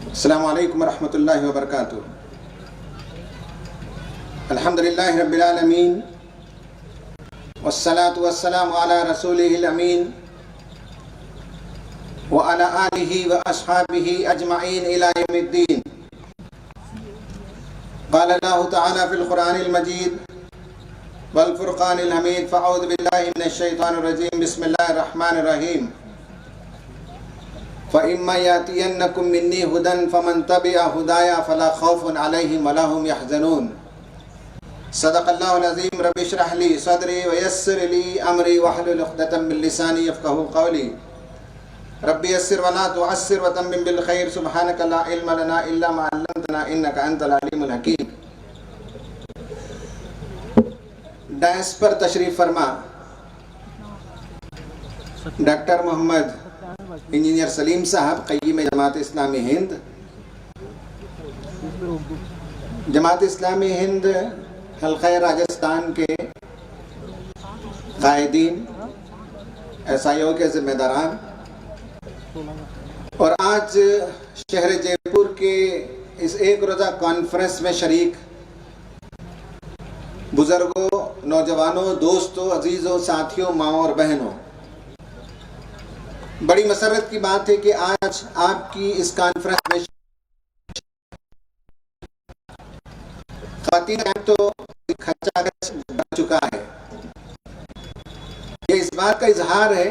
السلام علیکم ورحمۃ اللہ وبرکاتہ۔ الحمدللہ رب العالمین والصلاة والسلام علی رسولہ الامین وعلی آلہ واصحابہ اجمعین الی یوم الدین۔ قال اللہ تعالی فی القرآن المجید والفرقان الحمید، فاعوذ باللہ من الشیطان الرجیم، بسم اللہ الرحمن الرحیم۔ فَإِمَّا يَأْتِيَنَّكُم مِّنِّي هُدًى فَمَن تَبِعَ هُدَايَ فَلَا خَوْفٌ عَلَيْهِمْ وَلَا هُمْ يَحْزَنُونَ۔ صدق اللہ العظیم۔ رب اشرح لي صدری ويسر لي امری واحلل عقدۃ من لسانی یفقهوا قولی۔ رب یسر ولا تعسر وتمم بالخیر، سبحانک لا علم لنا الا ما علمتنا انک انت العلیم الحکیم۔ ڈائس پر تشریف فرما ڈاکٹر محمد انجینئر سلیم صاحب، قیم جماعت اسلامی ہند، جماعت اسلامی ہند حلقہ راجستھان کے قائدین، ایس آئی او کے ذمہ داران، اور آج شہر جے پور کے اس ایک روزہ کانفرنس میں شریک بزرگوں، نوجوانوں، دوستوں، عزیزوں، ساتھیوں، ماؤں اور بہنوں، بڑی مسرت کی بات ہے کہ آج آپ کی اس کانفرنس میں خواتین تو کھچا کھچ بن چکا ہے۔ یہ اس بات کا اظہار ہے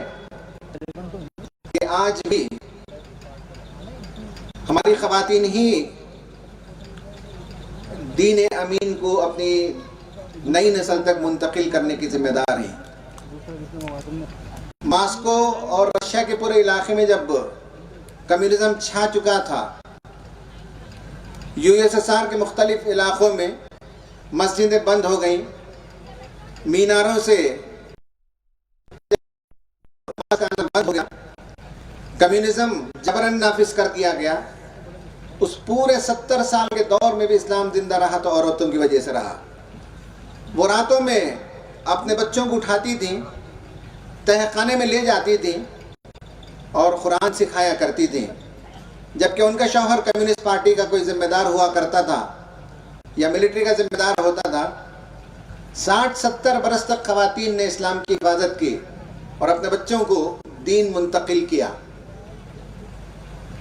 کہ آج بھی ہماری خواتین ہی دین امین کو اپنی نئی نسل تک منتقل کرنے کی ذمہ دار ہیں۔ ماسکو اور رشیا کے پورے علاقے میں جب کمیونزم چھا چکا تھا، یو ایس ایس آر کے مختلف علاقوں میں مسجدیں بند ہو گئیں، میناروں سے بند ہو گیا، کمیونزم جبراً نافذ کر دیا گیا، اس پورے 70 سال کے دور میں بھی اسلام زندہ رہا تو عورتوں کی وجہ سے رہا۔ وہ راتوں میں اپنے بچوں کو اٹھاتی تھیں، تہہ خانے میں لے جاتی تھیں اور قرآن سکھایا کرتی تھیں، جبکہ ان کا شوہر کمیونسٹ پارٹی کا کوئی ذمہ دار ہوا کرتا تھا یا ملٹری کا ذمہ دار ہوتا تھا۔ 60-70 برس تک خواتین نے اسلام کی حفاظت کی اور اپنے بچوں کو دین منتقل کیا،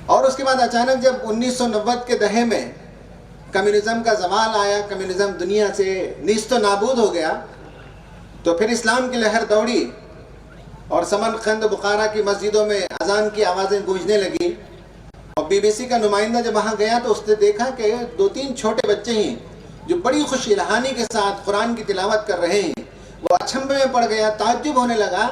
اور اس کے بعد اچانک جب 1990 کے دہے میں کمیونزم کا زوال آیا، کمیونزم دنیا سے نیست و نابود ہو گیا، تو پھر اسلام کی لہر دوڑی اور سمرقند بخارا کی مسجدوں میں اذان کی آوازیں گونجنے لگی، اور بی بی سی کا نمائندہ جب وہاں گیا تو اس نے دیکھا کہ 2-3 چھوٹے بچے ہیں جو بڑی خوش الحانی کے ساتھ قرآن کی تلاوت کر رہے ہیں۔ وہ اچنبھے میں پڑ گیا، تعجب ہونے لگا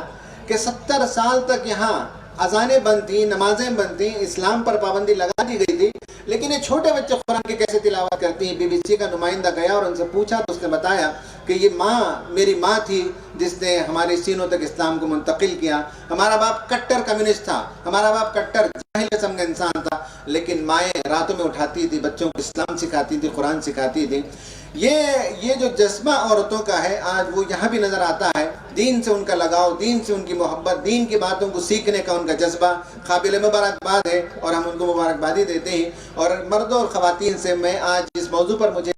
کہ 70 سال تک یہاں اذانیں بند تھیں، نمازیں بند تھیں، اسلام پر پابندی لگا دی گئی تھی، لیکن یہ چھوٹے بچے قرآن کی کیسے تلاوت کرتی ہیں؟ بی بی سی کا نمائندہ گیا اور ان سے پوچھا تو اس نے بتایا کہ یہ میری ماں تھی جس نے ہمارے سینوں تک اسلام کو منتقل کیا۔ ہمارا باپ کٹر کمیونسٹ تھا، ہمارا باپ کٹر جاہل قسم کا انسان تھا، لیکن مائیں راتوں میں اٹھاتی تھی، بچوں کو اسلام سکھاتی تھی، قرآن سکھاتی تھی۔ یہ جو جذبہ عورتوں کا ہے آج وہ یہاں بھی نظر آتا ہے۔ دین سے ان کا لگاؤ، دین سے ان کی محبت، دین کی باتوں کو سیکھنے کا ان کا جذبہ قابل مبارکباد ہے، اور ہم ان کو مبارکبادی دیتے ہیں۔ اور مردوں اور خواتین سے میں آج اس موضوع پر مجھے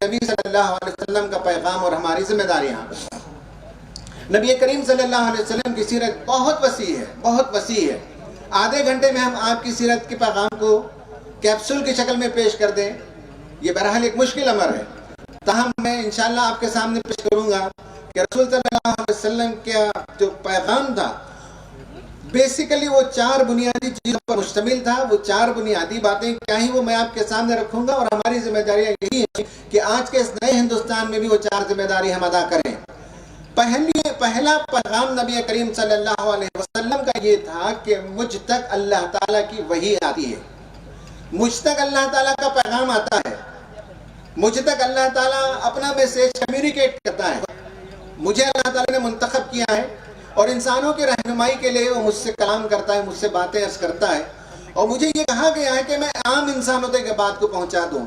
نبی صلی اللہ علیہ وسلم کا پیغام اور ہماری ذمہ داریاں۔ نبی کریم صلی اللہ علیہ وسلم کی سیرت بہت وسیع ہے، بہت وسیع ہے۔ آدھے گھنٹے میں ہم آپ کی سیرت کے پیغام کو کیپسول کی شکل میں پیش کر دیں، یہ بہرحال ایک مشکل امر ہے، تاہم میں انشاءاللہ آپ کے سامنے پیش کروں گا کہ رسول صلی اللہ علیہ وسلم کا جو پیغام تھا بیسیکلی وہ 4 بنیادی چیزوں پر مشتمل تھا۔ وہ 4 بنیادی باتیں کیا ہیں وہ میں آپ کے سامنے رکھوں گا، اور ہماری ذمہ داریاں یہی ہیں کہ آج کے اس نئے ہندوستان میں بھی وہ 4 ذمہ داری ہم ادا کریں۔ پہلا پیغام نبی کریم صلی اللہ علیہ وسلم کا یہ تھا کہ مجھ تک اللہ تعالیٰ کی وحی آتی ہے، مجھ تک اللہ تعالیٰ کا پیغام آتا ہے، مجھ تک اللہ تعالیٰ اپنا میسیج کمیونیکیٹ کرتا ہے، مجھے اللہ تعالیٰ نے منتخب کیا ہے، اور انسانوں کی رہنمائی کے لیے وہ مجھ سے کلام کرتا ہے، مجھ سے باتیں عرض کرتا ہے، اور مجھے یہ کہا گیا ہے کہ میں عام انسانوں تک یہ بات کو پہنچا دوں۔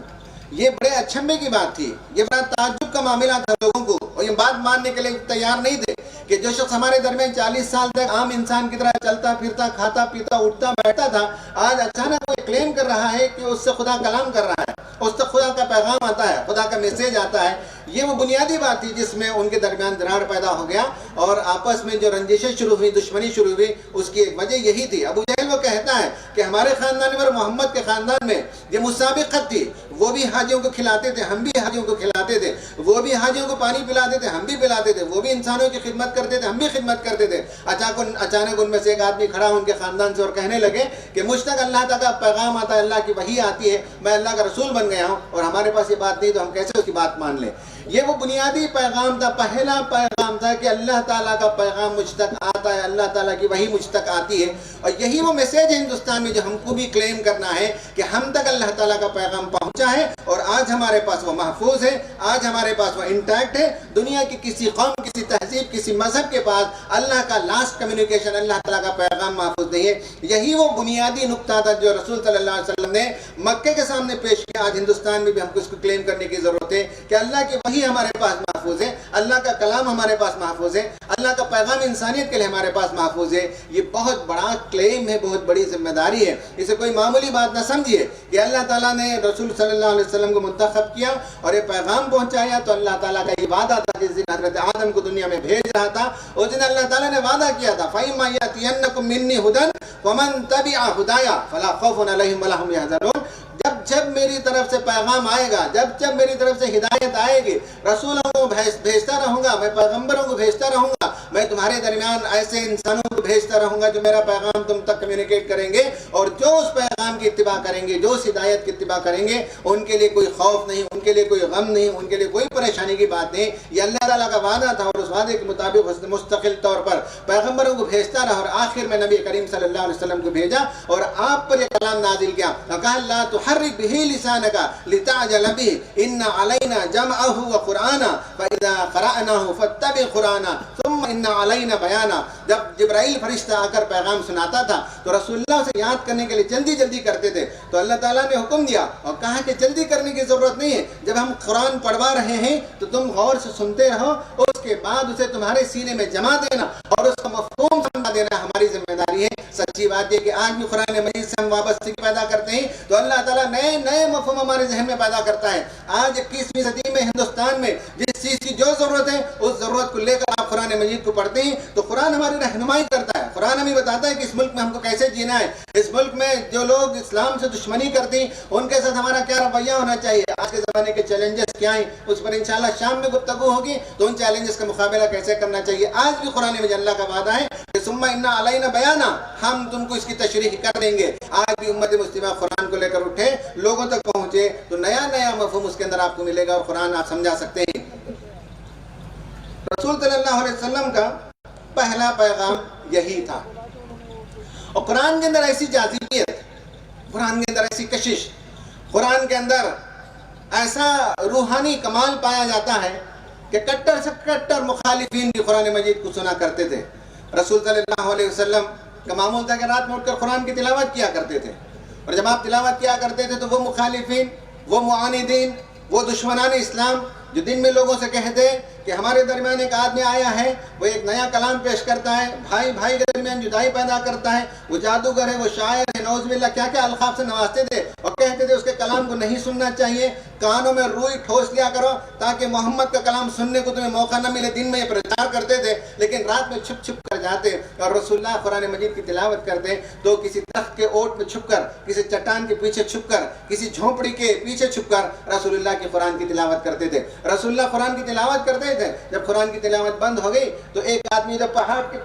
یہ بڑے اچھمبے کی بات تھی، یہ بڑا تعجب کا معاملہ تھا لوگوں کو، اور یہ بات ماننے کے لیے تیار نہیں تھے کہ جو شخص ہمارے درمیان 40 سال تک عام انسان کی طرح چلتا پھرتا کھاتا پیتا اٹھتا بیٹھتا تھا، آج اچانک وہ کلیم کر رہا ہے کہ اس سے خدا کلام کر رہا ہے، اس سے خدا کا پیغام آتا ہے، خدا کا میسیج آتا ہے۔ یہ وہ بنیادی بات تھی جس میں ان کے درمیان دراڑ پیدا ہو گیا اور آپس میں جو رنجشیں شروع ہوئی، دشمنی شروع ہوئی، اس کی ایک وجہ یہی تھی۔ ابو جہل وہ کہتا ہے کہ ہمارے خاندان میں اور محمد کے خاندان میں یہ مسابقت تھی، وہ بھی حاجیوں کو کھلاتے تھے، ہم بھی حاجیوں کو کھلاتے تھے، وہ بھی حاجیوں کو پانی پلاتے تھے، ہم بھی پلاتے تھے، وہ بھی انسانوں کی خدمت کرتے تھے، ہم بھی خدمت کرتے تھے۔ اچانک ان میں سے ایک آدمی کھڑا ان کے خاندان سے اور کہنے لگے کہ مجھ تک اللہ تعالیٰ کا پیغام آتا ہے، اللہ کی وحی آتی ہے، میں اللہ کا رسول بن گیا ہوں اور ہمارے پاس یہ بات نہیں تو ہم کیسے اس کی بات مان لیں۔ یہ وہ بنیادی پیغام تھا، پہلا پیغام تھا کہ اللہ تعالیٰ کا پیغام مجھ تک آتا ہے، اللہ تعالیٰ کی وحی مجھ تک آتی ہے، اور یہی وہ میسیج ہے ہندوستان میں جو ہم کو بھی کلیم کرنا ہے کہ ہم تک اللہ تعالیٰ کا پیغام پہنچا ہے اور آج ہمارے پاس وہ محفوظ ہے، آج ہمارے پاس وہ انٹیکٹ ہے۔ دنیا کی کسی قوم، کسی تہذیب، کسی مذہب کے پاس اللہ کا لاسٹ کمیونیکیشن، اللہ تعالیٰ کا پیغام محفوظ نہیں ہے۔ یہی وہ بنیادی نقطہ تھا جو رسول صلی اللہ علیہ وسلم نے مکے کے سامنے پیش کیا۔ آج ہندوستان میں بھی ہم کو اس کو کلیم کرنے کی ضرورت ہے کہ اللہ کی وحی ہمارے پاس محفوظ ہے، اللہ کا کلام ہمارے پاس محفوظ ہے، اللہ کا پیغام انسانیت کے لیے ہمارے پاس محفوظ ہے۔ یہ بہت بڑا کلیم ہے، بہت بڑی ذمہ داری ہے، اسے کوئی معمولی بات نہ سمجھیے کہ اللہ تعالیٰ نے رسول صلی اللہ علیہ وسلم کو منتخب کیا اور یہ پیغام پہنچایا تو اللہ تعالیٰ کا یہ وعدہ تھا جس دن حضرت آدم کو دنیا میں بھیج رہا تھا، اس دن اللہ تعالیٰ نے وعدہ کیا تھا فَإِمَّا يَأْتِيَنَّكُم مِّنِّي هُدًى فَمَن تَبِعَ هُدَايَ فَلَا خَوْفٌ عَلَيْهِمْ وَلَا هُمْ يَحْزَنُونَ۔ جب میری طرف سے پیغام آئے گا، جب میری طرف سے ہدایت آئے گی، رسولوں کو بھیجتا رہوں گا، میں پیغمبروں کو بھیجتا رہوں گا، میں تمہارے درمیان ایسے انسانوں کو بھیجتا رہوں گا جو میرا پیغام تم تک کمیونیکیٹ کریں گے، اور جو اس پیغام کی اتباع کریں گے، جو اس ہدایت کی اتباع کریں گے، ان کے لیے کوئی خوف نہیں، ان کے لیے کوئی غم نہیں، ان کے لیے کوئی پریشانی کی بات نہیں۔ یہ اللہ تعالیٰ کا وعدہ تھا اور اس وعدے کے مطابق اس نے مستقل طور پر پیغمبروں کو بھیجتا رہا اور آخر میں نبی کریم صلی اللہ علیہ وسلم کو بھیجا اور آپ پر یہ کلام نازل کیا۔ کہا لا تحرک به لسانک لتعجل به ان علینا جمعه وقرآنا فاذا قرأناه فاتبع قرآنا ثم ان علینا بیانا۔ جب جبرائیل فرشتہ آ کر پیغام سناتا تھا تو رسول اللہ سے یاد کرنے کے لیے جلدی کرتے تھے، تو اللہ تعالیٰ نے حکم دیا اور کہا کہ جلدی کرنے کی ضرورت نہیں ہے، جب ہم قرآن پڑھوا رہے ہیں تو تم غور سے سنتے رہو، اس کے بعد اسے تمہارے سینے میں جما دینا اور اس کا مفہوم سمجھا دینا ہماری ذمہ داری ہے۔ سچی بات یہ کہ آج بھی قرآن مجید سے ہم وابستگی پیدا کرتے ہیں تو اللہ تعالیٰ نئے مفہوم ہمارے ذہن میں پیدا کرتا ہے۔ آج 21ویں صدی میں ہندوستان میں جس چیز کی جو ضرورت ہے اس ضرورت کو لے کر آپ قرآن مجید کو پڑھتے ہیں تو قرآن ہماری رہنمائی کرتا ہے، قرآن ہمیں بتاتا ہے کہ اس ملک میں ہم کو کیسے جینا ہے، اس ملک میں جو لوگ اسلام سے دشمنی کرتے ہیں ان کے ساتھ ہمارا کیا رویہ ہونا چاہیے، آج کے زمانے کے چیلنجز کیا ہیں، اس پر انشاءاللہ شام میں گفتگو ہوگی تو ان چیلنجز کا مقابلہ کیسے کرنا چاہیے۔ آج بھی قرآن میں اللہ کا وعدہ ہے کہ ثم ان علینا بیانا، ہم تم کو اس کی تشریح کر دیں گے۔ آج بھی امت مسلمہ قرآن کو لے کر اٹھے، لوگوں تک پہنچے تو نیا مفہوم اس کے اندر آپ کو ملے گا اور قرآن آپ سمجھا سکتے ہیں۔ رسول صلی اللہ علیہ وسلم کا پہلا پیغام یہی تھا، اور قرآن کے اندر ایسی جاذبیت، قرآن کے اندر ایسی کشش، قرآن کے اندر ایسا روحانی کمال پایا جاتا ہے کہ کٹر سے کٹر مخالفین بھی قرآن مجید کو سنا کرتے تھے۔ رسول صلی اللہ علیہ وسلم کا معمول تھا کہ رات میں اٹھ کر قرآن کی تلاوت کیا کرتے تھے، اور جب آپ تلاوت کیا کرتے تھے تو وہ مخالفین، وہ معاندین، وہ دشمنان اسلام جو دن میں لوگوں سے کہتے کہ ہمارے درمیان ایک آدمی آیا ہے، وہ ایک نیا کلام پیش کرتا ہے، بھائی کے درمیان جدائی پیدا کرتا ہے، وہ جادوگر ہے، وہ شاعر ہے، نعوذ باللہ کیا القاب سے نوازتے تھے اور کہتے تھے اس کے کلام کو نہیں سننا چاہیے، کانوں میں روئی ٹھوس لیا کرو تاکہ محمد کا کلام سننے کو تمہیں موقع نہ ملے۔ دن میں یہ پرچار کرتے تھے لیکن رات میں چھپ کر جاتے اور رسول اللہ قرآن مجید کی تلاوت کرتے تو کسی درخت کے اوٹ میں چھپ کر، کسی چٹان کے پیچھے چھپ کر، کسی جھونپڑی کے پیچھے چھپ کر رسول اللہ کی قرآن کی تلاوت کرتے تھے۔ رسول اللہ قرآن کی تلاوت کرتے تھے، جب قرآن کی تلاوت بند ہو گئی تو ایک آدمی جب پہاڑ کے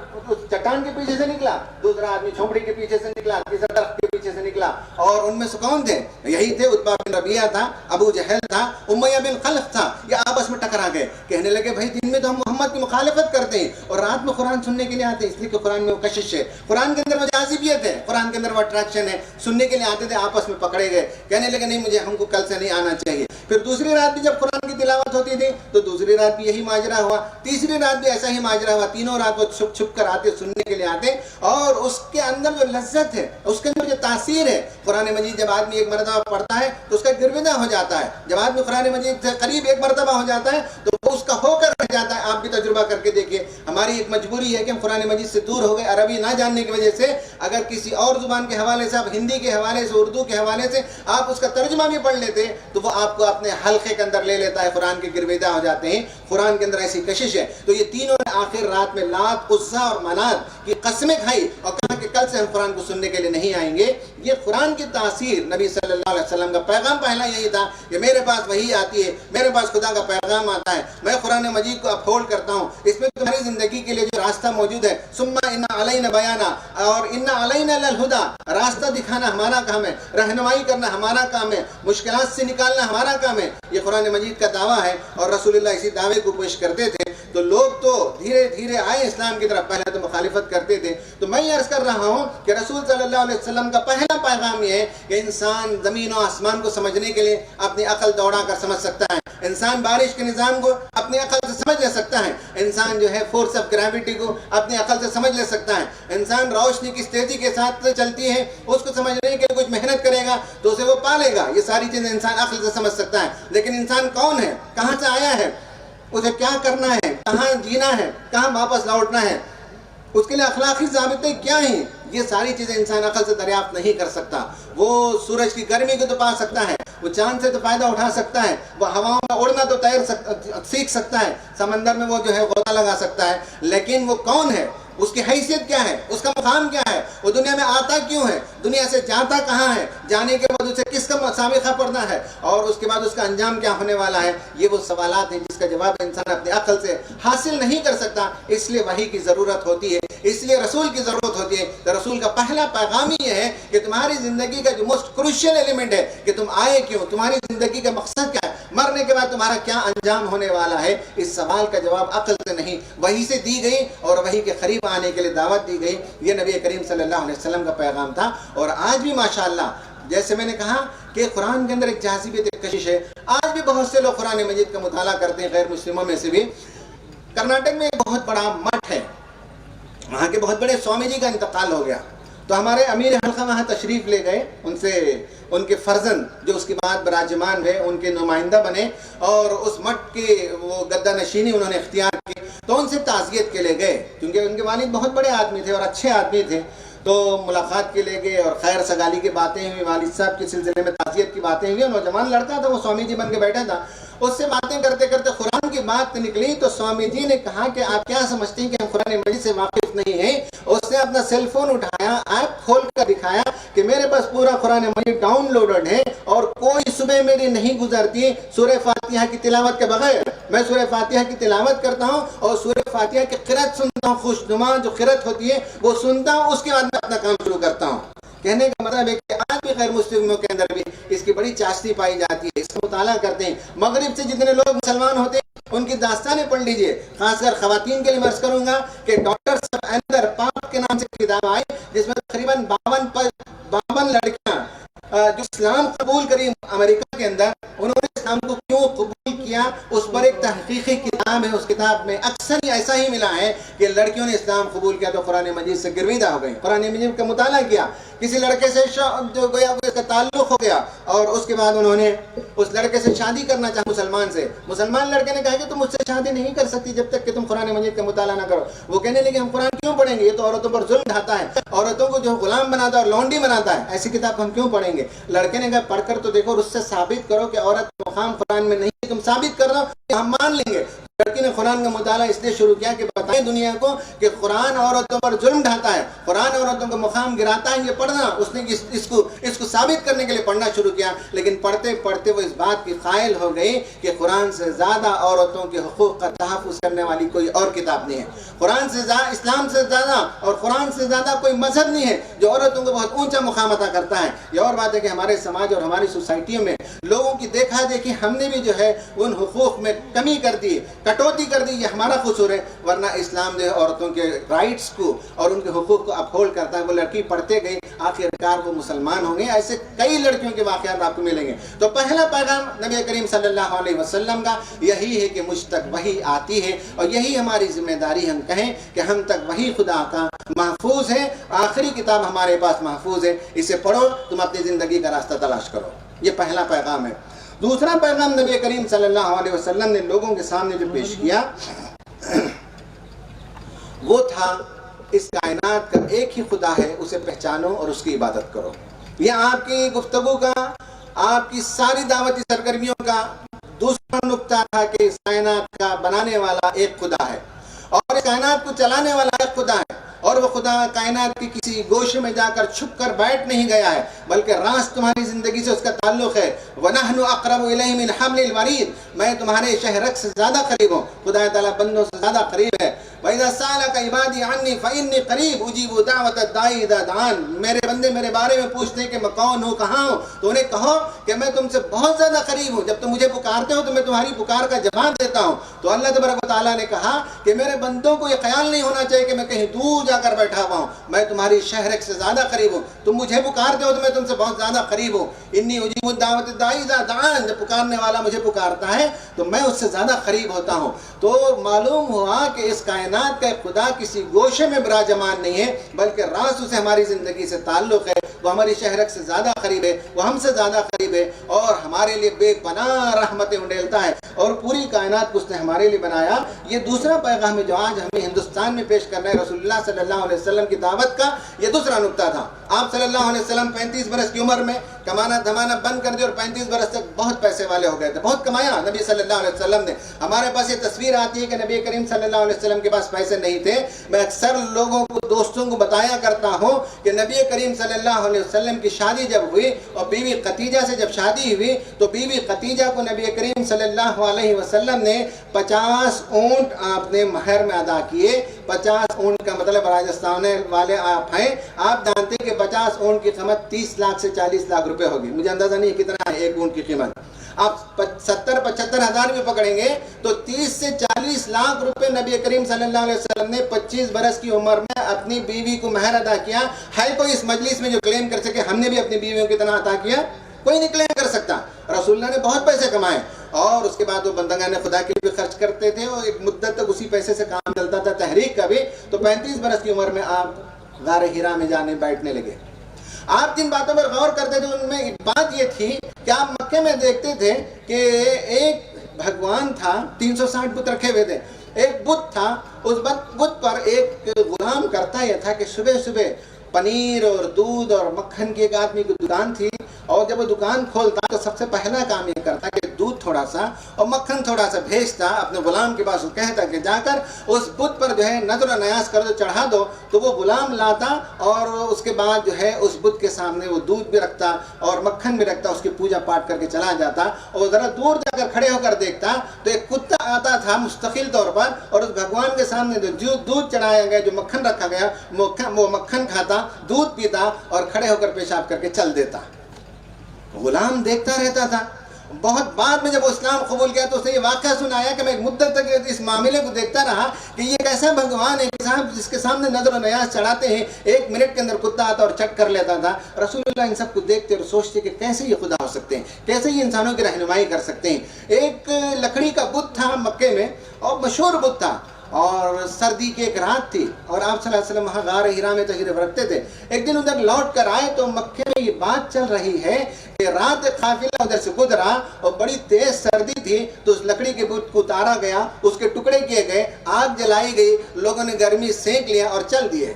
چٹان کے پیچھے سے نکلا، دوسرا آدمی جھونپڑی کے پیچھے سے نکلا، تیسرا درخت کے پیچھے سے نکلا، اور ان میں سے کون تھے؟ یہی تھے عتبہ بن ربیعہ تھا، ابو جہل تھا، امیہ بن خلف تھا۔ یہ آپس میں ٹکرا گئے، کہنے لگے بھائی دن میں تو ہم محمد کی مخالفت کرتے ہیں اور رات میں قرآن سننے کے لیے آتے ہیں، اس لیے کہ قرآن میں وہ کشش ہے، قرآن کے اندر وہ جاذبیت ہے، قرآن کے اندر وہ اٹریکشن ہے، سننے کے لیے آتے تھے، آپس میں پکڑے گئے، کہنے لگے نہیں ہم کو کل سے نہیں آنا چاہیے۔ پھر دوسری رات بھی جب قرآن کی تلاوت ہوتی تھی تو دوسری رات بھی یہی ماجرا ہوا، تیسری رات بھی ایسا ہی ماجرا ہوا، تینوں رات وہ چھپ کر آتے، سننے کے لیے آتے، اور اس کے اندر جو لذت ہے، اس کے اندر جو تاثیر ہے، قرآن مجید جب آدمی ایک مرتبہ پڑھتا ہے تو اس کا گرویدہ ہو جاتا ہے، جب آدمی قرآن مجید سے قریب ایک مرتبہ ہو جاتا ہے تو وہ اس کا ہو کر رہ جاتا ہے. آپ بھی تجربہ کر کے دیکھیے. ہماری ایک مجبوری ہے کہ ہم قرآن مجید سے دور ہو گئے عربی نہ جاننے کی وجہ سے. اگر کسی اور زبان کے حوالے سے، آپ ہندی کے حوالے سے، اردو کے حوالے سے آپ اس کا ترجمہ بھی پڑھ لیتے تو وہ آپ کو اپنے حلقے کے اندر لے لیتا ہے، قرآن کے گرویدہ ہو جاتے ہیں. قرآن کے اندر ایسی کشش ہے. تو یہ تینوں نے آخر رات میں لات، عزا اور منات کی قسمیں کھائی اور کہا کہ کل سے ہم قرآن کو سننے کے لیے نہیں آئیں گے. یہ قرآن کی تاثیر، نبی صلی اللہ علیہ وسلم کا پیغام پہلا یہی تھا کہ میرے پاس وحی آتی ہے، میرے پاس خدا کا پیغام آتا ہے، میں قرآن مجید کو اپہولڈ کرتا ہوں، اس میں تمہاری زندگی کے لیے جو راستہ موجود ہے. ثم ان علینا بیانا، اور ان علینا للہدی، راستہ دکھانا ہمارا کام ہے، رہنمائی کرنا ہمارا کام ہے، مشکلات سے نکالنا ہمارا کام ہے. یہ قرآن مجید کا دعویٰ ہے اور رسول اللہ اسی دعوے کو پیش کرتے تھے. تو لوگ تو دھیرے دھیرے آئے اسلام کی طرف، پہلے تو مخالفت کرتے تھے. تو میں یہ عرض کر رہا ہوں کہ رسول صلی اللہ علیہ وسلم کا پہلا پیغام یہ ہے کہ انسان زمین و آسمان کو سمجھنے کے لیے اپنی عقل دوڑا کر سمجھ سکتا ہے. انسان بارش کے نظام کو اپنی عقل سے سمجھ لے سکتا ہے. انسان جو ہے فورس آف گریوٹی کو اپنی عقل سے سمجھ لے سکتا ہے. انسان روشنی کس تیزی کے ساتھ چلتی ہے اس کو سمجھنے کے لیے کچھ محنت کرے گا تو اسے وہ پالے گا. یہ ساری چیزیں انسان عقل سے سمجھ سکتا ہے. لیکن انسان کون ہے، کہاں سے آیا ہے، اسے کیا کرنا ہے، کہاں جینا ہے، کہاں واپس لوٹنا ہے، اس کے لیے اخلاقی ضابطے کیا ہیں، یہ ساری چیزیں انسان عقل سے دریافت نہیں کر سکتا. وہ سورج کی گرمی کو تو پا سکتا ہے، وہ چاند سے تو فائدہ اٹھا سکتا ہے، وہ ہواؤں میں اڑنا تو سیکھ سکتا ہے، سمندر میں وہ جو ہے غوطہ لگا سکتا ہے. لیکن وہ کون ہے، اس کی حیثیت کیا ہے، اس کا مقام کیا ہے، وہ دنیا میں آتا کیوں ہے، دنیا سے جاتا کہاں ہے، جانے کے بعد اسے کس کا سابقہ پڑنا ہے، اور اس کے بعد اس کا انجام کیا ہونے والا ہے. یہ وہ سوالات ہیں جس کا جواب انسان اپنی عقل سے حاصل نہیں کر سکتا. اس لیے وحی کی ضرورت ہوتی ہے، اس لیے رسول کی ضرورت ہوتی ہے. تو رسول کا پہلا پیغام ہی یہ ہے کہ تمہاری زندگی کا جو موسٹ کروشل ایلیمنٹ ہے کہ تم آئے کیوں، تمہاری زندگی کا مقصد کیا ہے، مرنے کے بعد تمہارا کیا انجام ہونے والا ہے. اس سوال کا جواب عقل سے نہیں وحی سے دی گئی اور وحی کے قریب آنے کے لیے دعوت دی گئی. یہ نبی کریم صلی اللہ علیہ وسلم کا پیغام تھا. اور آج بھی ماشاءاللہ جیسے میں نے کہا کہ قرآن کے اندر ایک جاذبیت، ایک کشش ہے. آج بھی بہت سے لوگ قرآن مجید کا مطالعہ کرتے ہیں، غیر مسلموں میں سے بھی. کرناٹک میں ایک بہت بڑا مٹھ ہے، وہاں کے بہت بڑے سوامی جی کا انتقال ہو گیا. تو ہمارے امیر حلقہ وہاں تشریف لے گئے، ان سے ان کے فرزند جو اس کے بعد براجمان ہوئے ان کے نمائندہ بنے اور اس مٹھ کے وہ گدہ نشینی انہوں نے اختیار کی. تو ان سے تعزیت کے لیے گئے کیونکہ ان کے والد بہت بڑے آدمی تھے اور اچھے آدمی تھے. تو ملاقات کے لیے گئے اور خیر سگالی کی باتیں ہوئی، والد صاحب کے سلسلے میں تعزیت کی باتیں ہوئی. نوجوان لڑکا تھا، وہ سوامی جی بن کے بیٹھا تھا. اس سے باتیں کرتے کرتے قرآن کی بات نکلی تو سوامی جی نے کہا کہ آپ کیا سمجھتے ہیں کہ ہم قرآن مجید سے واقف نہیں ہیں. اس نے اپنا سیل فون اٹھایا، ایپ کھول کر دکھایا کہ میرے پاس پورا قرآن مجید ڈاؤن لوڈڈ ہے اور کوئی صبح میری نہیں گزرتی سورہ فاتحہ کی تلاوت کے بغیر. میں سورہ فاتحہ کی تلاوت کرتا ہوں اور سورہ فاتحہ کی قرأت سنتا ہوں، خوشنما جو قرأت ہوتی ہے وہ سنتا ہوں، اس کے بعد میں اپنا کام شروع کرتا ہوں. کہنے کا مطلب ہے کہ آج بھی غیر مسلموں کے اندر بھی اس کی بڑی چاشنی پائی جاتی ہے، اس کا مطالعہ کرتے ہیں. مغرب سے جتنے لوگ مسلمان ہوتے ہیں ان کی داستانیں پڑھ لیجئے. خاص کر خواتین کے لیے عرض کروں گا کہ ڈاکٹر اندر پاک کے نام سے کتاب آئی جس میں تقریباً 52 لڑکیاں جو اسلام قبول کری امریکہ کے اندر، انہوں نے اسلام کو کیوں قبول کیا اس پر ایک تحقیقی کتاب ہے. اس کتاب میں اکثر ایسا ہی ملا ہے کہ لڑکیوں نے اسلام قبول کیا تو قرآن مجید سے گرویدہ ہو گئی، قرآن مجید کا مطالعہ کیا، کسی لڑکے سے جو گیا اس کا تعلق ہو گیا اور اس کے بعد انہوں نے اس لڑکے سے شادی کرنا چاہا مسلمان سے. مسلمان لڑکے نے کہا کہ تم مجھ سے شادی نہیں کر سکتی جب تک کہ تم قرآن مجید کا مطالعہ نہ کرو. وہ کہنے لگے ہم قرآن کیوں پڑھیں گے، یہ تو عورتوں پر ظلم ڈھاتا ہے، عورتوں کو جو غلام بناتا ہے اور لونڈی بناتا ہے، ایسی کتاب ہم کیوں پڑھیں گے. لڑکے نے کہا پڑھ کر تو دیکھو اور اس سے ثابت کرو کہ عورت مقام قرآن میں نہیں، تم ثابت کر دو کہ ہم مان لیں گے. لڑکی نے قرآن کا مطالعہ اس لیے شروع کیا کہ بتائیں دنیا کو کہ قرآن عورتوں پر ظلم ڈھاتا ہے، قرآن عورتوں کو مقام گراتا ہے. یہ پڑھنا اس نے اس کو ثابت کرنے کے لیے پڑھنا شروع کیا. لیکن پڑھتے پڑھتے وہ اس بات کی قائل ہو گئی کہ قرآن سے زیادہ عورتوں کے حقوق کا تحفظ کرنے والی کوئی اور کتاب نہیں ہے. قرآن سے زیادہ، اسلام سے زیادہ اور قرآن سے زیادہ کوئی مذہب نہیں ہے جو عورتوں کو بہت اونچا مقام عطا کرتا ہے. یہ اور بات ہے کہ ہمارے سماج اور ہماری سوسائٹیوں میں لوگوں کی دیکھا دیکھی ہم نے بھی جو ہے ان حقوق میں کمی کر دی، کٹوتی کر دی. یہ ہمارا قصور ہے، ورنہ اسلام جو ہے عورتوں کے رائٹس کو اور ان کے حقوق کو اپہولڈ کرتا ہے. وہ لڑکی پڑھتے گئی، آخرکار وہ مسلمان ہوں گے. ایسے کئی لڑکیوں کے واقعات آپ کو ملیں گے. تو پہلا پیغام نبی کریم صلی اللہ علیہ وسلم کا یہی ہے کہ مجھ تک وحی آتی ہے اور یہی ہماری ذمہ داری ہم کہیں کہ ہم تک وحی خدا کا محفوظ ہے. آخری کتاب ہمارے پاس محفوظ ہے، اسے پڑھو، تم اپنی زندگی کا راستہ تلاش کرو. یہ پہلا پیغام ہے. دوسرا پیغام نبی کریم صلی اللہ علیہ وسلم نے لوگوں کے سامنے جو پیش کیا وہ تھا اس کائنات کا ایک ہی خدا ہے، اسے پہچانو اور اس کی عبادت کرو۔ یہ آپ کی گفتگو کا، آپ کی ساری دعوتی سرگرمیوں کا دوسرا نقطہ تھا کہ اس کائنات کا بنانے والا ایک خدا ہے اور اس کائنات کو چلانے والا ایک خدا ہے، اور وہ خدا کائنات کی کسی گوشے میں جا کر چھپ کر بیٹھ نہیں گیا ہے، بلکہ راز تمہاری زندگی سے اس کا تعلق ہے۔ وَنَحْنُ أَقْرَبُ إِلَيْهِ مِنْ حَبْلِ الْوَرِيدِ، میں تمہارے شہرک سے زیادہ قریب ہوں، خدا تعالیٰ بندوں سے زیادہ قریب ہے۔ وَإِذَا سَأَلَكَ عِبَادِي عَنِّي فَإِنِّي قَرِيبٌ أُجِيبُ دَعْوَةَ الدَّاعِ إِذَا دَعَانِ، میرے بندے میرے بارے میں پوچھتے ہیں کہ میں کون ہوں، کہاں ہوں، تو انہیں کہو کہ میں تم سے بہت زیادہ قریب ہوں، جب تم مجھے پکارتے ہو تو میں تمہاری پکار کا جواب دیتا ہوں۔ تو اللہ تبارک و تعالیٰ نے کہا کہ میرے بندوں کو یہ خیال نہیں ہونا چاہیے کہ میں کہیں دور جا کر بیٹھا ہوا ہوں، میں تمہاری شہرک سے زیادہ قریب ہوں، تم مجھے پکارتے ہو تو میں تم سے بہت زیادہ قریب ہوں۔ انی اجیب الدعوۃ الداعی اذا دعان، جب پکارنے والا مجھے پکارتا ہے تو میں اس سے زیادہ قریب ہوتا ہوں۔ تو معلوم ہوا کہ اس کائنات کا خدا کسی گوشے میں براجمان نہیں ہے، بلکہ راز اسے ہماری زندگی سے تعلق ہے، وہ ہماری شہرک سے زیادہ قریب ہے، وہ ہم سے زیادہ قریب ہے اور ہمارے لیے بے پناہ رحمتیں انڈیلتا ہے، اور پوری کائنات کو اس نے ہمارے لیے بنایا۔ یہ دوسرا پیغام ہے جو آج ہمیں ہندوستان میں پیش کرنا ہے، رسول اللہ صلی اللہ علیہ وسلم کی دعوت کا یہ دوسرا نقطہ تھا۔ آپ صلی اللہ علیہ وسلم 35 برس کی عمر میں کمانا دھمانا بند کر دیا اور 35 برس تک بہت پیسے والے ہو گئے تھے، بہت کمایا نبی صلی اللہ علیہ وسلم نے۔ ہمارے پاس یہ تصویر آتی ہے کہ نبی کریم صلی اللہ علیہ وسلم کے پاس پیسے نہیں تھے۔ میں اکثر لوگوں کو، دوستوں کو بتایا کرتا ہوں کہ نبی کریم صلی اللہ علیہ وسلم کی شادی جب ہوئی اور بیوی خدیجہ سے جب شادی ہوئی تو بیوی خدیجہ کو نبی کریم صلی اللہ علیہ وسلم نے 50 اونٹ آپ نے مہر میں ادا کیے۔ 50 اونٹ کا مطلب راجستھان والے آپ ہیں، آپ جانتے ہیں کہ 50 اونٹ کی قیمت 30 لاکھ سے 40 لاکھ روپے ہوگی، مجھے اندازہ نہیں کتنا ہے ایک اونٹ کی قیمت۔ آپ 70-75 ہزار بھی پکڑیں گے تو 30 سے 40 لاکھ روپے نبی کریم صلی اللہ علیہ وسلم نے 25 برس کی عمر میں اپنی بیوی کو مہر ادا کیا۔ ہے کوئی اس مجلس میں جو کلیم کر سکے ہم نے بھی اپنی بیویوں کی طرح عطا کیا؟ کوئی نہیں کلیم کر سکتا۔ رسول اللہ نے بہت پیسے کمائے اور اس کے بعد وہ بندگان خدا کے لیے بھی خرچ کرتے تھے اور ایک مدت تک اسی پیسے سے کام چلتا تھا، تحریک کا بھی۔ تو 35 برس کی عمر میں آپ غار ہیرا میں جانے بیٹھنے لگے۔ آپ جن باتوں پر غور کرتے تھے ان میں ایک بات یہ تھی کہ آپ مکے میں دیکھتے تھے کہ ایک بھگوان تھا، 360 بت رکھے ہوئے تھے، ایک بت تھا، اس بت پر ایک غلام کرتا یہ تھا کہ صبح صبح پنیر اور دودھ اور مکھن کی ایک آدمی کی دکان تھی، اور جب وہ دکان کھولتا تو سب سے پہلا کام یہ کرتا کہ دودھ تھوڑا سا اور مکھن تھوڑا سا بھیجتا اپنے غلام کے پاس، وہ کہتا کہ جا کر اس بت پر جو ہے نظر و نیاز کر دو، چڑھا دو، تو وہ غلام لاتا اور اس کے بعد جو ہے اس بت کے سامنے وہ دودھ بھی رکھتا اور مکھن بھی رکھتا، اس کی پوجا پاٹ کر کے چلا جاتا، اور ذرا دور جا کر کھڑے ہو کر دیکھتا تو ایک کتا آتا تھا مستقل طور پر اور اس بھگوان کے سامنے جو دودھ چڑھایا گیا، جو مکھن رکھا گیا، وہ مکھن کھاتا، دودھ پیتا اور کھڑے ہو کر پیشاب کر کے چل دیتا۔ غلام دیکھتا رہتا تھا۔ بہت بعد میں جب وہ اسلام قبول کیا تو اس نے یہ واقعہ سنایا کہ میں ایک مدت تک اس معاملے کو دیکھتا رہا کہ یہ کیسا بھگوان ہے جس کے سامنے نظر و نیاز چڑھاتے ہیں، 1 منٹ کے اندر کتا آتا اور چٹ کر لیتا تھا۔ رسول اللہ ان سب کو دیکھتے اور سوچتے کہ کیسے یہ خدا ہو سکتے ہیں، کیسے یہ انسانوں کی رہنمائی کر سکتے ہیں۔ ایک لکڑی کا بت تھا مکے میں اور مشہور بت تھا، اور سردی کی ایک رات تھی اور آپ صلی اللہ علیہ وسلم وہاں غار ہیرا میں تشریف رکھتے تھے۔ ایک دن ادھر لوٹ کر آئے تو مکے میں یہ بات چل رہی ہے کہ رات قافلہ ادھر سے گزرا اور بڑی تیز سردی تھی تو اس لکڑی کے بت کو اتارا گیا، اس کے ٹکڑے کیے گئے، آگ جلائی گئی، لوگوں نے گرمی سینک لیا اور چل دیے۔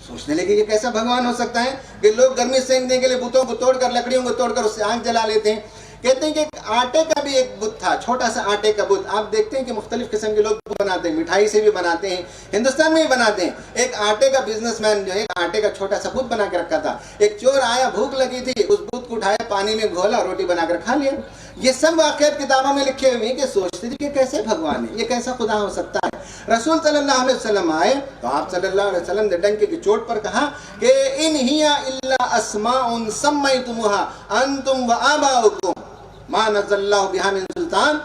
سوچنے لگے یہ کیسا بھگوان ہو سکتا ہے کہ لوگ گرمی سینکنے کے لیے بتوں کو توڑ کر، لکڑیوں کو توڑ کر اس سے آگ جلا لیتے ہیں۔ کہتے ہیں کہ آٹے کا بھی ایک بت تھا، چھوٹا سا آٹے کا بت۔ آپ دیکھتے ہیں کہ مختلف قسم کے لوگ بناتے ہیں، مٹھائی سے بھی بناتے ہیں، ہندوستان میں بھی بناتے ہیں۔ ایک آٹے کا بزنس مین جو ہے آٹے کا چھوٹا سا بت بنا کے رکھا تھا۔ ایک چور آیا، بھوک لگی تھی، اس بت کو اٹھایا، پانی میں گھولا، روٹی بنا کر کھا لیا۔ یہ سب واقعات کتابوں میں لکھے ہوئے ہیں کہ سوچتے تھے کہ کیسے بھگوان ہے، یہ کیسا خدا ہو سکتا ہے۔ رسول صلی اللہ علیہ وسلم آئے تو آپ صلی اللہ علیہ وسلم نے ڈنکے کی چوٹ پر کہا کہ ان ہی الا اسماء سمیتموها انتم وآباؤکم ما نزل اللہ بہا من سلطان۔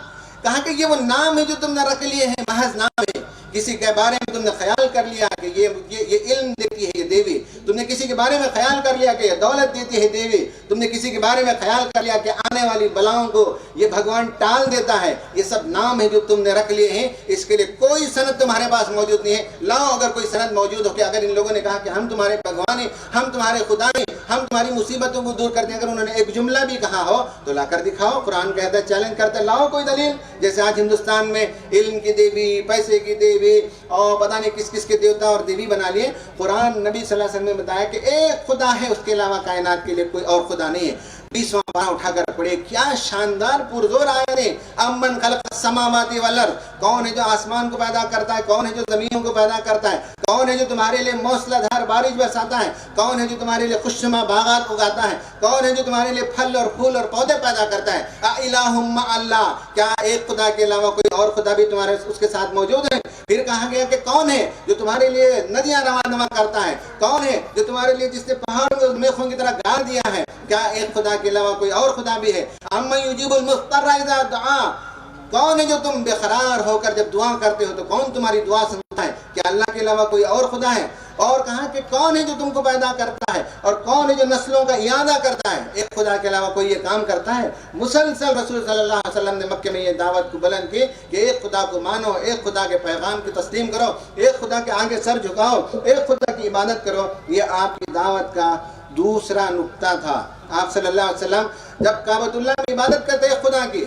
کہا کہ یہ وہ نام ہے جو تم نے رکھ لیے ہیں، محض نام ہے، کسی کے بارے میں تم نے خیال کر لیا کہ یہ علم دیتی ہے یہ دیوی، تم نے کسی کے بارے میں خیال کر لیا کہ یہ دولت دیتی ہے دیوی، تم نے کسی کے بارے میں خیال کر لیا کہ آنے والی بلاؤں کو یہ بھگوان ٹال دیتا ہے، یہ سب نام ہیں جو تم نے رکھ لیے ہیں، اس کے لیے کوئی سند تمہارے پاس موجود نہیں ہے۔ لاؤ اگر کوئی سند موجود ہو کہ اگر ان لوگوں نے کہا کہ ہم تمہارے بھگوان ہیں، ہم تمہارے خدا ہیں، ہم تمہاری مصیبتوں کو دور کرتے ہیں، اگر انہوں نے ایک جملہ بھی کہا ہو تو لا کر دکھاؤ۔ قرآن کہتا ہے، چیلنج کرتا ہے، لاؤ کوئی دلیل۔ جیسے آج ہندوستان میں علم کی دیوی، پیسے کی دیوی اور پتہ نہیں کس کس کے دیوتا اور دیوی بنا لیے۔ قرآن نبی صلی اللہ علیہ وسلم نے بتایا کہ ایک خدا ہے، اس کے علاوہ کائنات کے لیے کوئی اور خدا نہیں ہے۔ 20واں پارہ اٹھا کر پڑھے، کیا شاندار پرزور آیت ہے۔ امن خلق السماوات والارض، کون ہے جو آسمان کو پیدا کرتا ہے، کون ہے جو زمینوں کو پیدا کرتا ہے، کون ہے جو تمہارے لیے موسلادھار بارش برساتا ہے، کون ہے جو تمہارے لیے خوشنما باغات اگاتا ہے، کون ہے جو تمہارے لیے پھل اور پھول اور پودے پیدا کرتا ہے۔ اِلٰہٌ مع اللہ، کیا ایک خدا کے علاوہ کوئی اور خدا بھی تمہارے اس کے ساتھ موجود ہے؟ پھر کہا گیا کہ کون ہے جو تمہارے لیے ندیاں رواں کرتا ہے، کون ہے جو تمہارے لیے جس نے پہاڑ کو میخوں کی طرح گاڑ دیا ہے؟ کیا ایک خدا کے علاوہ کوئی اور خدا بھی ہے؟ اَمَّن یُجِیبُ الْمُضْطَرَّ اِذَا دَعَاهُ، کون ہے جو تم بے قرار ہو کر جب دعا کرتے ہو تو کون تمہاری دعا سنتا ہے؟ کیا اللہ کے علاوہ کوئی اور خدا ہے؟ اور کہا کہ کون ہے جو تم کو پیدا کرتا ہے اور کون ہے جو نسلوں کا اعادہ کرتا ہے؟ ایک خدا کے علاوہ کوئی یہ کام کرتا ہے؟ مسلسل رسول صلی اللہ علیہ وسلم نے مکے میں یہ دعوت کو بلند کی کہ ایک خدا کو مانو، ایک خدا کے پیغام کی تسلیم کرو، ایک خدا کے آگے سر جھکاؤ، ایک خدا کی عبادت کرو۔ یہ آپ کی دعوت کا دوسرا نقطہ تھا۔ آپ صلی اللہ علیہ وسلم جب کعبۃ اللہ میں عبادت کرتے ایک خدا کی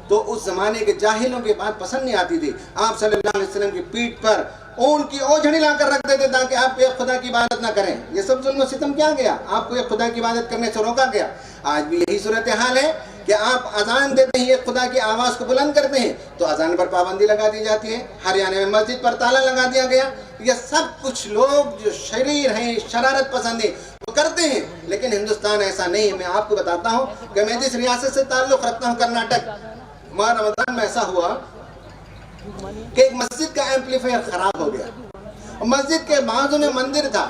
تو اس زمانے کے جاہلوں کی بات پسند نہیں آتی تھی۔ آپ صلی اللہ علیہ وسلم کی پیٹھ پر اون کی اوجھڑی لا کر رکھ دیتے تاکہ آپ ایک خدا کی عبادت نہ کریں۔ یہ سب ظلم و ستم کیا گیا؟ آپ کو ایک خدا کی عبادت کرنے سے روکا گیا۔ آج بھی یہی صورتحال ہے کہ آپ اذان دیتے ہیں، ایک خدا کی آواز کو بلند کرتے ہیں تو اذان پر پابندی لگا دی جاتی ہے۔ ہریانہ میں مسجد پر تالا لگا دیا گیا۔ یہ سب کچھ لوگ جو شریر ہیں، شرارت پسند ہیں، وہ کرتے ہیں، لیکن ہندوستان ایسا نہیں ہے۔ میں آپ کو بتاتا ہوں کہ میں جس ریاست سے تعلق رکھتا ہوں، کرناٹک، ماہ رمضان میں ایسا ہوا کہ ایک مسجد کا ایمپلیفائر خراب ہو گیا۔ مسجد کے بازو میں مندر تھا۔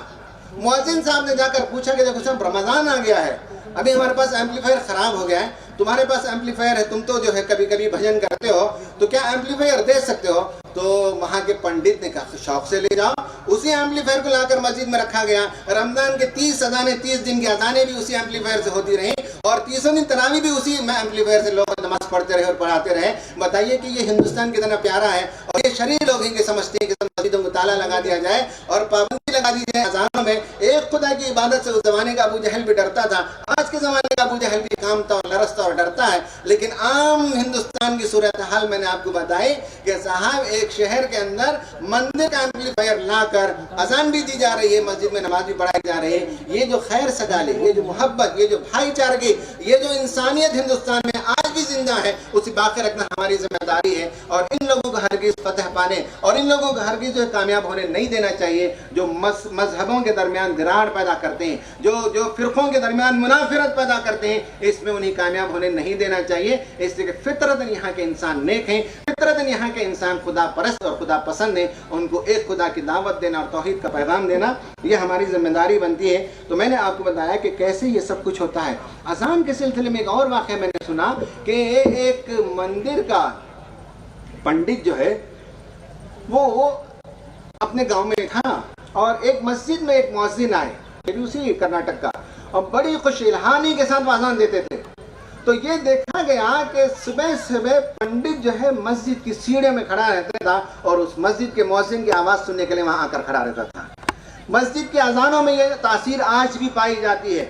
مؤذن صاحب نے جا کر پوچھا کہ دیکھو صاحب رمضان آ گیا ہے، ابھی ہمارے پاس ایمپلیفائر خراب ہو گیا ہے، تمہارے پاس ایمپلیفائر ہے، تم تو جو ہے کبھی کبھی بھجن کرتے ہو تو کیا ایمپلیفائر دے سکتے ہو؟ تو وہاں کے پنڈت نے کہا شوق سے لے جاؤ۔ اسی ایمپلیفائر کو لا کر مسجد میں رکھا گیا۔ رمضان کے 30 اذانیں، 30 دن کی اذانیں بھی اسی ایمپلیفائر سے ہوتی رہیں اور 30 دن تراویح بھی اسی ایمپلیفائر سے لوگ نماز پڑھتے رہے اور پڑھاتے رہے۔ بتائیے کہ یہ ہندوستان کتنا پیارا ہے، اور یہ شریر لوگ ہیں کہ سمجھتے ہیں کہ مسجدوں کو تالا لگا دیا جائے اور پابندی لگا دی جائے اذانوں میں۔ ایک خدا کی عبادت سے اس زمانے کا ابو جہل بھی ڈرتا تھا، آج کے زمانے کا ابو جہل بھی کامتا اور لرزتا اور ڈرتا ہے، لیکن عام ہندوستان کی صورتحال میں نے آپ کو بتائی کہ صاحب ایک شہر کے اندر مندر کا ایمپلیفائر لا کر اذان بھی دی جا رہی ہے، مسجد میں نماز بھی پڑھائی جا رہی ہے۔ یہ جو خیر سگالی، یہ جو محبت، یہ جو بھائی چارگی، یہ جو انسانیت ہندوستان میں آج بھی زندہ ہے، اسے باقی رکھنا ہماری ذمہ داری ہے، اور ان لوگوں کو ہرگز فتح پانے اور ان لوگوں کو ہرگز جو کامیاب ہونے نہیں دینا چاہیے جو مذہبوں کے درمیان دراڑ پیدا کرتے ہیں، جو فرقوں کے درمیان منافرت پیدا کرتے ہیں، اس میں انہیں کامیاب ہونے نہیں دینا چاہیے۔ اس لیے کہ فطرتاً یہاں کے انسان نیک ہیں، فطرتاً یہاں کے انسان خدا پرست اور خدا پسند ہیں، ان کو ایک خدا کی دعوت دینا اور توحید کا پیغام دینا یہ ہماری ذمہ داری بنتی ہے۔ تو میں نے آپ کو بتایا کہ کیسے یہ سب کچھ ہوتا ہے۔ اذان کے سلسلے میں ایک اور واقعہ میں نے سنا کہ ایک مندر کا پنڈت جو ہے وہ اپنے گاؤں میں تھا اور ایک مسجد میں ایک مؤذن آئے، یہ بھی اسی کرناٹک کا، اور بڑی خوش الحانی کے ساتھ وہ اذان دیتے تھے۔ تو یہ دیکھا گیا کہ صبح صبح پنڈت جو ہے مسجد کی سیڑھیوں میں کھڑا رہتا تھا اور اس مسجد کے مؤذن کی آواز سننے کے لیے وہاں آ کر کھڑا رہتا تھا۔ مسجد کے اذانوں میں یہ تاثیر آج بھی پائی جاتی ہے،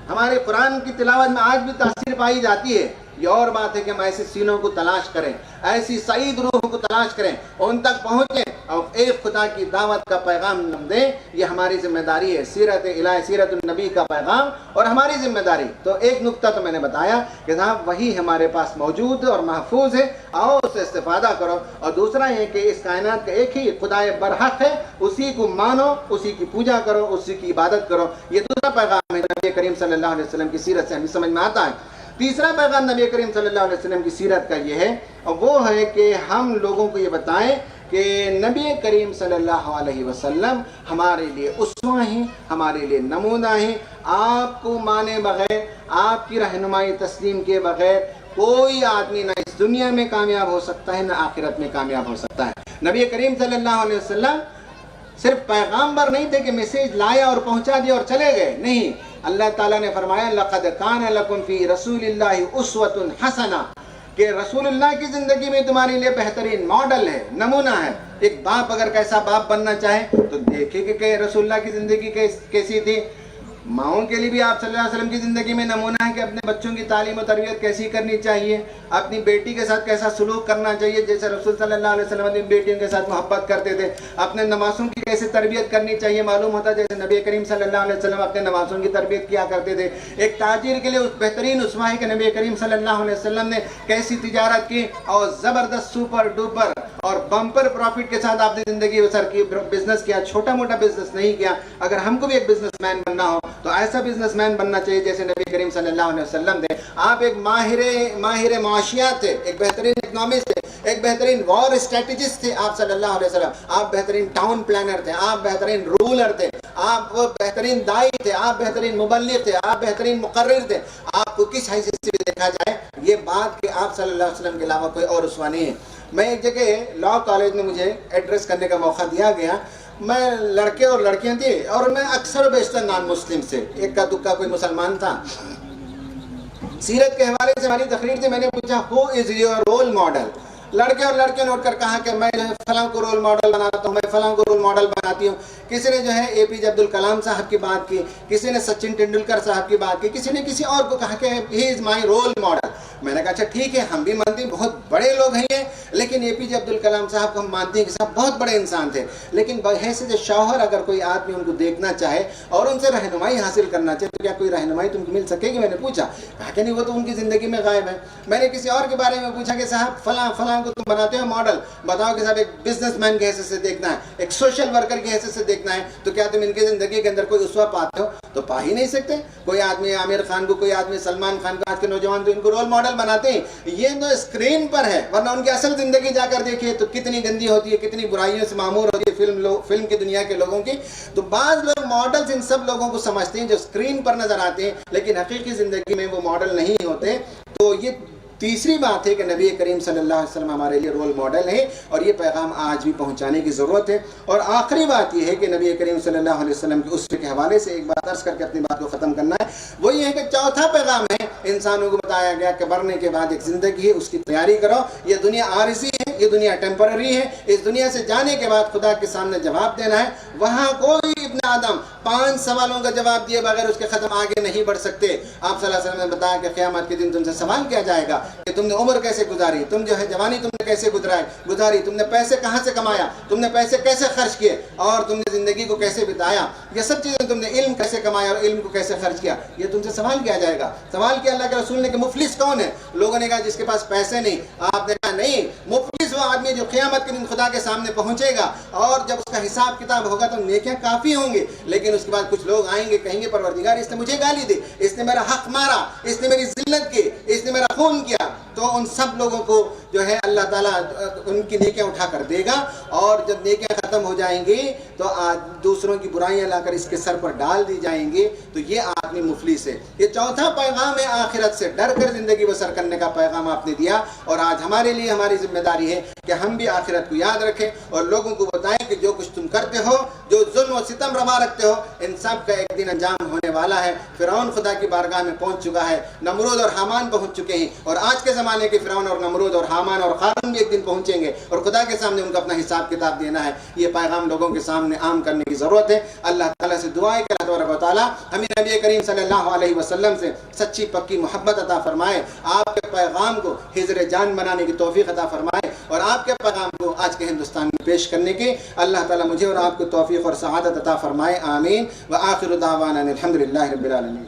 ہمارے قرآن کی تلاوت میں آج بھی تاثیر پائی جاتی ہے۔ یہ اور بات ہے کہ ہم ایسے سینوں کو تلاش کریں، ایسی سعید روح کو تلاش کریں، ان تک پہنچیں اور ایک خدا کی دعوت کا پیغام دیں۔ یہ ہماری ذمہ داری ہے، سیرت الہی، سیرت النبی کا پیغام اور ہماری ذمہ داری۔ تو ایک نقطہ تو میں نے بتایا کہ صاحب وہی ہمارے پاس موجود اور محفوظ ہے، آؤ اس سے استفادہ کرو۔ اور دوسرا یہ کہ اس کائنات کا ایک ہی خدا برحق ہے، اسی کو مانو، اسی کی پوجا کرو، اسی کی عبادت کرو۔ یہ دوسرا پیغام ہے نبی کریم صلی اللہ علیہ وسلم کی سیرت سے ہمیں سمجھ میں آتا ہے۔ تیسرا پیغام نبی کریم صلی اللہ علیہ وسلم کی سیرت کا یہ ہے، اور وہ ہے کہ ہم لوگوں کو یہ بتائیں کہ نبی کریم صلی اللہ علیہ وسلم ہمارے لیے اسوہ ہیں، ہمارے لیے نمونہ ہیں۔ آپ کو مانے بغیر، آپ کی رہنمائی تسلیم کے بغیر کوئی آدمی نہ اس دنیا میں کامیاب ہو سکتا ہے، نہ آخرت میں کامیاب ہو سکتا ہے۔ نبی کریم صلی اللہ علیہ وسلم صرف پیغامبر نہیں تھے کہ میسیج لایا اور پہنچا دیا اور چلے گئے، نہیں، اللہ تعالیٰ نے فرمایا لَقَدْ كَانَ لَكُمْ فِي رَسُولِ اللَّهِ أُسْوَةٌ حَسَنَةٌ کہ رسول اللہ کی زندگی میں تمہارے لیے بہترین ماڈل ہے، نمونہ ہے۔ ایک باپ اگر کیسا باپ بننا چاہے تو دیکھے کہ رسول اللہ کی زندگی کیسی تھی۔ ماؤں کے لیے بھی آپ صلی اللہ علیہ وسلم کی زندگی میں نمونہ ہے کہ اپنے بچوں کی تعلیم و تربیت کیسی کرنی چاہیے، اپنی بیٹی کے ساتھ کیسا سلوک کرنا چاہیے، جیسے رسول صلی اللہ علیہ وسلم اپنی بیٹیوں کے ساتھ محبت کرتے تھے، اپنے نواسوں کی کیسے تربیت کرنی چاہیے معلوم ہوتا، جیسے نبی کریم صلی اللہ علیہ وسلم اپنے نواسوں کی تربیت کیا کرتے تھے۔ ایک تاجر کے لیے بہترین اسوہ ہے کہ نبی کریم صلی اللہ علیہ وسلم نے کیسی تجارت کی اور زبردست سپر ڈوپر اور بمپر پروفٹ کے ساتھ آپ نے زندگی بسر کی، بزنس کیا، چھوٹا موٹا بزنس نہیں کیا۔ اگر ہم کو بھی ایک بزنس مین بننا ہو تو ایسا بزنس مین بننا چاہیے جیسے نبی کریم صلی اللہ علیہ وسلم تھے۔ آپ ایک ماہر معاشیات تھے، ایک بہترین اکنامسٹ تھے، ایک بہترین وار اسٹریٹجسٹ تھے آپ صلی اللہ علیہ وسلم، آپ بہترین ٹاؤن پلانر تھے، آپ بہترین رولر تھے، آپ بہترین دائی تھے، آپ بہترین مبلغ تھے، آپ بہترین مقرر تھے۔ آپ کو کس حیثیت سے بھی دیکھا جائے یہ بات کہ آپ صلی اللہ علیہ وسلم کے علاوہ کوئی اور اسوہ نہیں ہے۔ میں ایک جگہ لا کالج میں مجھے ایڈریس کرنے کا موقع دیا گیا، میں لڑکے اور لڑکیاں تھی اور میں اکثر و بیشتر نان مسلم سے، ایک کا دکا کوئی مسلمان تھا۔ سیرت کے حوالے سے ہماری تقریر تھی، میں نے پوچھا ہو از یور رول ماڈل؟ لڑکے اور لڑکیوں نے اٹھ کر کہا کہ میں فلاں کو رول ماڈل بناتا ہوں، میں فلاں کو رول ماڈل بناتی ہوں۔ کسی نے جو ہے اے پی جے عبدالکلام صاحب کی بات کی، کسی نے سچن ٹنڈولکر صاحب کی بات کی، کسی نے کسی اور کو کہا کہ ہی از مائی رول ماڈل۔ میں نے کہا اچھا ٹھیک ہے، ہم بھی مانتے ہیں بہت بڑے لوگ ہیں یہ، لیکن اے پی جے عبدالکلام صاحب کو ہم مانتے ہیں کہ صاحب بہت بڑے انسان تھے، لیکن بحیثیت شوہر اگر کوئی آدمی ان کو دیکھنا چاہے اور ان سے رہنمائی حاصل کرنا چاہے تو کیا کوئی رہنمائی تم کو مل سکے گی؟ میں نے پوچھا، کہا کہ نہیں وہ تو ان کی زندگی میں غائب ہے۔ میں نے کسی اور کے بارے میں پوچھا کہ صاحب فلاں فلاں کو تم بناتے ہو ماڈل، بتاؤ کہ صاحب ایک بزنس مین کی حیثیت سے دیکھنا ہے، ایک سوشل ورکر کی حیثیت سے دیکھنا ہے، تو کیا تم ان کی زندگی کے اندر کوئی اسوہ پاتے ہو؟ تو پا ہی نہیں سکتے۔ کوئی آدمی عامر خان کو، کوئی آدمی سلمان خان کو، آج کے نوجوان تو ان کو رول ماڈل بناتے ہیں، یہ تو اسکرین پر ہے، ورنہ ان کی اصل زندگی جا کر دیکھیے تو کتنی گندی ہوتی ہے، کتنی برائیوں سے معمور ہوتی ہے فلم کی دنیا کے لوگوں کی۔ تو بعض لوگ ماڈلز ان سب لوگوں کو سمجھتے ہیں جو اسکرین پر نظر آتے ہیں، لیکن حقیقی زندگی میں وہ ماڈل نہیں ہوتے۔ تو یہ تیسری بات ہے کہ نبی کریم صلی اللہ علیہ وسلم ہمارے لیے رول ماڈل ہیں اور یہ پیغام آج بھی پہنچانے کی ضرورت ہے۔ اور آخری بات یہ ہے کہ نبی کریم صلی اللہ علیہ وسلم کے اسوے کے حوالے سے ایک بات عرض کر کے اپنی بات کو ختم کرنا ہے، وہ یہ ہے کہ چوتھا پیغام ہے انسانوں کو بتایا گیا کہ مرنے کے بعد ایک زندگی ہے، اس کی تیاری کرو۔ یہ دنیا عارضی ہے، یہ دنیا ٹیمپرری ہے، اس دنیا سے جانے کے بعد خدا کے سامنے جواب دینا ہے۔ وہاں کوئی ابن آدم 5 سوالوں کا جواب دیے بغیر اس کے ختم آگے نہیں بڑھ سکتے۔ آپ صلی اللہ علیہ وسلم نے بتایا کہ قیامت کے دن تم سے سوال کیا جائے گا کہ تم نے عمر کیسے گزاری، تم جو ہے جوانی تم نے کیسے گزاری، تم نے پیسے کہاں سے کمایا، تم نے پیسے کیسے خرچ کیے اور تم نے زندگی کو کیسے بتایا، یہ سب چیزیں تم نے علم کیسے کمایا اور علم کو کیسے خرچ کیا، یہ تم سے سوال کیا جائے گا۔ سوال کیا اللہ کے رسول نے کہ مفلس کون ہے؟ لوگوں نے کہا جس کے پاس پیسے نہیں۔ آپ نے کہا نہیں، مفلس وہ آدمی جو قیامت کے دن خدا کے سامنے پہنچے گا اور جب اس کا حساب کتاب ہوگا تو نیکیاں کافی ہوں گے، لیکن اس کے بعد کچھ لوگ آئیں گے کہیں گے پروردگار اس نے مجھے گالی دی، اس نے میرا حق مارا، اس نے میری ذلت کی، اس نے میرا خون کیا۔ تو ان سب لوگوں کو جو ہے اللہ تعالیٰ ان کی نیکیاں اٹھا کر دے گا، اور جب نیکیاں ختم ہو جائیں گی تو دوسروں کی برائیاں لا کر اس کے سر پر ڈال دی جائیں گی، تو یہ آدمی مفلس ہے۔ یہ چوتھا پیغام ہے، آخرت سے ڈر کر زندگی بسر کرنے کا پیغام آپ نے دیا، اور آج ہمارے لیے ہماری ذمہ داری ہے کہ ہم بھی آخرت کو یاد رکھیں اور لوگوں کو بتائیں کہ جو کچھ تم کرتے ہو، جو ظلم و ستم روا رکھتے ہو، ان سب کا ایک دن انجام ہونے والا ہے۔ فرعون خدا کی بارگاہ میں پہنچ چکا ہے، نمرود اور حامان پہنچ چکے ہیں، اور آج کے زمانے کے فرعون اور نمرود اور حامان اور قارون بھی ایک دن پہنچیں گے اور خدا کے سامنے ان کو اپنا حساب کتاب دینا ہے۔ یہ پیغام لوگوں کے سامنے عام کرنے کی ضرورت ہے۔ اللہ تعالیٰ سے دعا ہے کہ اللہ تبارک و تعالیٰ ہمیں نبی کریم صلی اللہ علیہ وسلم سے سچی پکی محبت عطا فرمائے، آپ کے پیغام کو حضر جان بنانے کی توفیق عطا فرمائے، اور آپ کے پیغام کو آج کے ہندوستان میں پیش کرنے کی اللہ تعالیٰ مجھے اور آپ کو توفیق اور سعادت عطا فرمائے، آمین۔ وآخر دعوانا الحمدللہ رب العالمین۔